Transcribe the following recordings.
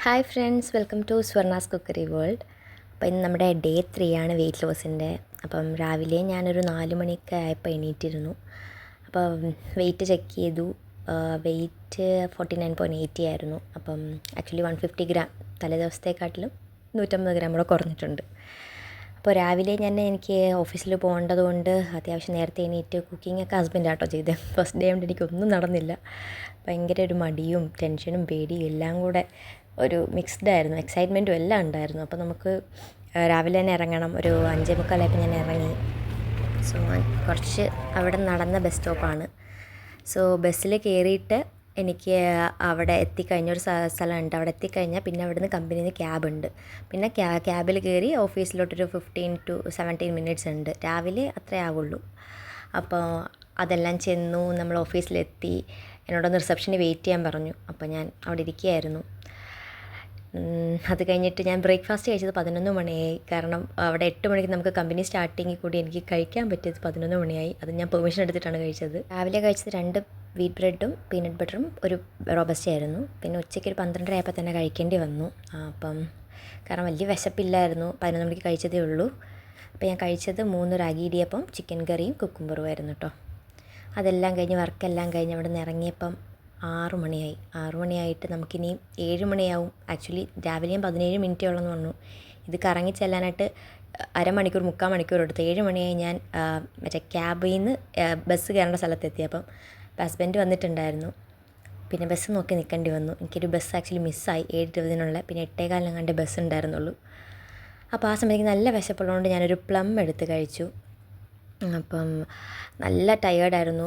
Hi friends, welcome to Swarna's cookery world. അപ്പോൾ ഇന്ന് നമ്മുടെ ഡേ 3 ആണ് വെയിറ്റ് ലോസിൻ്റെ. അപ്പം രാവിലെ ഞാനൊരു 4 മണിയൊക്കെ ആയപ്പോൾ എണീറ്റിരുന്നു. അപ്പോൾ വെയിറ്റ് ചെക്ക് ചെയ്തു. വെയിറ്റ് 49.80 ആയിരുന്നു. അപ്പം ആക്ച്വലി 150 ഗ്രാം തലേദിവസത്തെക്കാട്ടിലും 150 ഗ്രാം കൂടെ കുറഞ്ഞിട്ടുണ്ട്. അപ്പോൾ രാവിലെ എനിക്ക് ഓഫീസിൽ പോകേണ്ടത് കൊണ്ട് അത്യാവശ്യം നേരത്തെ എണീറ്റ് കുക്കിങ്ങൊക്കെ ഹസ്ബൻഡാട്ടോ ചെയ്തത്. ഫസ്റ്റ് ഡേ കൊണ്ട് എനിക്കൊന്നും നടന്നില്ല. ഭയങ്കര ഒരു മടിയും ടെൻഷനും പേടിയും എല്ലാം കൂടെ ഒരു മിക്സ്ഡ് ആയിരുന്നു. എക്സൈറ്റ്മെൻറ്റും എല്ലാം ഉണ്ടായിരുന്നു. അപ്പോൾ നമുക്ക് രാവിലെ തന്നെ ഇറങ്ങണം. ഒരു 5:45 ഞാൻ ഇറങ്ങി. സോ കുറച്ച് അവിടെ നടന്ന ബസ് സ്റ്റോപ്പാണ്. സോ ബസ്സിൽ കയറിയിട്ട് എനിക്ക് അവിടെ എത്തിക്കഴിഞ്ഞൊരു സ്ഥലമുണ്ട്. അവിടെ എത്തിക്കഴിഞ്ഞാൽ പിന്നെ അവിടുന്ന് കമ്പനിയിൽ നിന്ന് ക്യാബുണ്ട്. പിന്നെ ക്യാബിൽ കയറി ഓഫീസിലോട്ടൊരു 15 to 17 മിനിറ്റ്സ് ഉണ്ട്. രാവിലെ അത്രേ ആവുള്ളൂ. അപ്പോൾ അതെല്ലാം ചെന്നു. നമ്മൾ ഓഫീസിലെത്തി. എന്നോടൊന്ന് റിസപ്ഷനിൽ വെയിറ്റ് ചെയ്യാൻ പറഞ്ഞു. അപ്പോൾ ഞാൻ അവിടെ ഇരിക്കുകയായിരുന്നു. അത് കഴിഞ്ഞിട്ട് ഞാൻ ബ്രേക്ക്ഫാസ്റ്റ് കഴിച്ചത് 11 മണിയായി. കാരണം അവിടെ 8 മണിക്ക് നമുക്ക് കമ്പനി സ്റ്റാർട്ടിങ്ങിൽ കൂടി എനിക്ക് കഴിക്കാൻ പറ്റിയത് 11 മണിയായി. അത് ഞാൻ പെർമിഷൻ എടുത്തിട്ടാണ് കഴിച്ചത്. രാവിലെ കഴിച്ചത് 2 വീറ്റ് ബ്രെഡും പീനട്ട് ബട്ടറും ഒരു റോബസ്റ്റ് ആയിരുന്നു. പിന്നെ ഉച്ചയ്ക്ക് ഒരു 12:30 ആയപ്പോൾ തന്നെ കഴിക്കേണ്ടി വന്നു. അപ്പം കാരണം വലിയ വിശപ്പില്ലായിരുന്നു. 11 മണിക്ക് കഴിച്ചതേ ഉള്ളൂ. അപ്പോൾ ഞാൻ കഴിച്ചത് 3 റാഗി ഇടിയപ്പം, ചിക്കൻ കറിയും കുക്കുംബറും ആയിരുന്നു കേട്ടോ. അതെല്ലാം കഴിഞ്ഞ് വർക്കെല്ലാം കഴിഞ്ഞ് അവിടെ നിന്ന് ഇറങ്ങിയപ്പം 6 മണിയായി. 6 മണിയായിട്ട് നമുക്കിനി 7 മണിയാവും. ആക്ച്വലി രാവിലെയും 17 മിനിറ്റേ ഉള്ളെന്ന് പറഞ്ഞു. ഇത് കറങ്ങി ചെല്ലാനായിട്ട് അരമണിക്കൂർ 3/4 മണിക്കൂർ എടുത്തു. 7 മണിയായി ഞാൻ മറ്റേ ക്യാബിൽ നിന്ന് ബസ് കയറേണ്ട സ്ഥലത്തെത്തി. അപ്പം ഹസ്ബൻഡ് വന്നിട്ടുണ്ടായിരുന്നു. പിന്നെ ബസ് നോക്കി നിൽക്കേണ്ടി വന്നു. എനിക്കൊരു ബസ് ആക്ച്വലി മിസ്സായി 7:20 പിന്നെ 8:15 ബസ് ഉണ്ടായിരുന്നുള്ളൂ. അപ്പോൾ ആ സമയത്തേക്ക് നല്ല വിശപ്പുള്ളതുകൊണ്ട് ഞാനൊരു പ്ലം എടുത്ത് കഴിച്ചു. അപ്പം നല്ല ടയേർഡായിരുന്നു.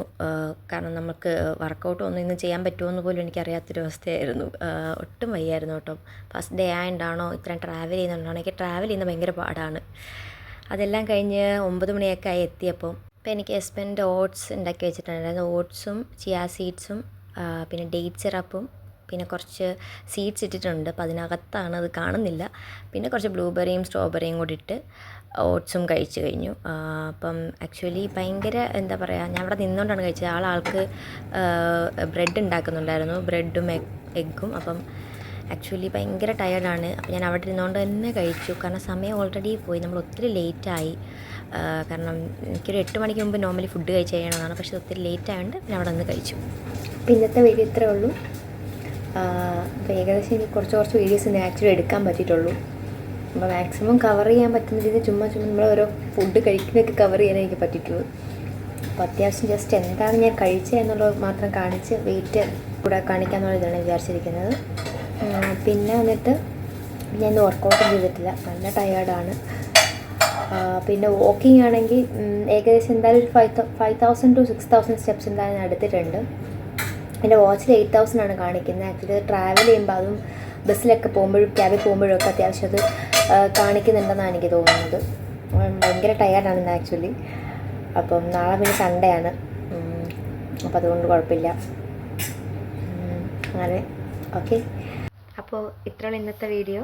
കാരണം നമുക്ക് വർക്കൗട്ട് ഒന്നും ഇന്ന് ചെയ്യാൻ പറ്റുമോ എന്ന് പോലും എനിക്കറിയാത്തൊരവസ്ഥയായിരുന്നു. ഒട്ടും വയ്യായിരുന്നു കേട്ടോ. ഫസ്റ്റ് ഡേ ആയതുകൊണ്ടാണോ ഇത്രയും ട്രാവൽ ചെയ്യുന്നുണ്ടാണോ, എനിക്ക് ട്രാവൽ ചെയ്യുന്നത് ഭയങ്കര പാടാണ്. അതെല്ലാം കഴിഞ്ഞ് 9 മണിയൊക്കെ ആയി എത്തിയപ്പോൾ ഇപ്പോൾ എനിക്ക് ഹസ്ബൻഡ് ഓട്സ് ഉണ്ടാക്കി വെച്ചിട്ടുണ്ടായിരുന്നു. ഓട്സും ചിയാ സീഡ്സും പിന്നെ ഡേറ്റ് സിറപ്പും പിന്നെ കുറച്ച് സീഡ്സ് ഇട്ടിട്ടുണ്ട്. അപ്പോൾ അതിനകത്താണ്, അത് കാണുന്നില്ല. പിന്നെ കുറച്ച് ബ്ലൂബെറിയും സ്ട്രോബെറിയും കൂടി ഇട്ട് ഓട്സും കഴിച്ചു കഴിഞ്ഞു. അപ്പം ആക്ച്വലി ഭയങ്കര എന്താ പറയുക, ഞാൻ അവിടെ നിന്നുകൊണ്ടാണ് കഴിച്ചത്. ആൾക്ക് ബ്രെഡ് ഉണ്ടാക്കുന്നുണ്ടായിരുന്നു, ബ്രെഡും എഗ്ഗും. അപ്പം ആക്ച്വലി ഭയങ്കര ടയേർഡാണ്. അപ്പോൾ ഞാൻ അവിടെ ഇരുന്നുകൊണ്ട് തന്നെ കഴിച്ചു. കാരണം സമയം ഓൾറെഡി പോയി, നമ്മൾ ഒത്തിരി ലേറ്റായി. കാരണം എനിക്കൊരു 8 മണിക്ക് മുമ്പ് നോർമലി ഫുഡ് കഴിച്ച് കഴിയണമെന്നാണ്. പക്ഷേ ഒത്തിരി ലേറ്റ് ആയതുകൊണ്ട് ഞാൻ അവിടെ നിന്ന് കഴിച്ചു. അപ്പോൾ ഇന്നത്തെ വീഡിയോ ഇത്രേ ഉള്ളൂ. അപ്പോൾ ഏകദേശം എനിക്ക് കുറച്ച് വീഡിയോസ് ആക്ച്വലി എടുക്കാൻ പറ്റിയിട്ടുള്ളൂ. അപ്പോൾ മാക്സിമം കവർ ചെയ്യാൻ പറ്റുന്ന രീതിയിൽ ചുമ്മാ നമ്മൾ ഓരോ ഫുഡ് കഴിക്കുന്നതൊക്കെ കവർ ചെയ്യാൻ എനിക്ക് പറ്റിയിട്ടുള്ളൂ. അപ്പോൾ അത്യാവശ്യം ജസ്റ്റ് എന്താണ് ഞാൻ കഴിച്ചത് എന്നുള്ളത് മാത്രം കാണിച്ച് വെയിറ്റ് കൂടെ കാണിക്കാമെന്നുള്ളതാണ് വിചാരിച്ചിരിക്കുന്നത്. പിന്നെ വന്നിട്ട് ഞാൻ ഇന്ന് വർക്കൗട്ടും ചെയ്തിട്ടില്ല, നല്ല ടയേർഡാണ്. പിന്നെ വാക്കിംഗ് ആണെങ്കിൽ ഏകദേശം എന്തായാലും ഒരു 5,000 to 6,000 സ്റ്റെപ്സ് എന്തായാലും ഞാൻ എടുത്തിട്ടുണ്ട്. എൻ്റെ വാച്ചിൽ 8,000 ആണ് കാണിക്കുന്നത്. ആക്ച്വലി അത് ട്രാവൽ ചെയ്യുമ്പോൾ അതും ബസ്സിലൊക്കെ പോകുമ്പോഴും ക്യാബിൽ പോകുമ്പോഴും ഒക്കെ അത്യാവശ്യം അത് കാണിക്കുന്നുണ്ടെന്നാണ് എനിക്ക് തോന്നുന്നത്. ഭയങ്കര ടയേർഡാണ് ഇന്ന് ആക്ച്വലി. അപ്പം നാളെ പിന്നെ സൺഡേ ആണ്. അപ്പോൾ അതുകൊണ്ട് കുഴപ്പമില്ല. അങ്ങനെ ഓക്കെ. അപ്പോൾ ഇത്രയുള്ള ഇന്നത്തെ വീഡിയോ.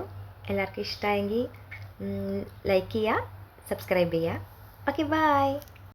എല്ലാവർക്കും ഇഷ്ടമായെങ്കിൽ ലൈക്ക് ചെയ്യുക, സബ്സ്ക്രൈബ് ചെയ്യുക. Okay, by.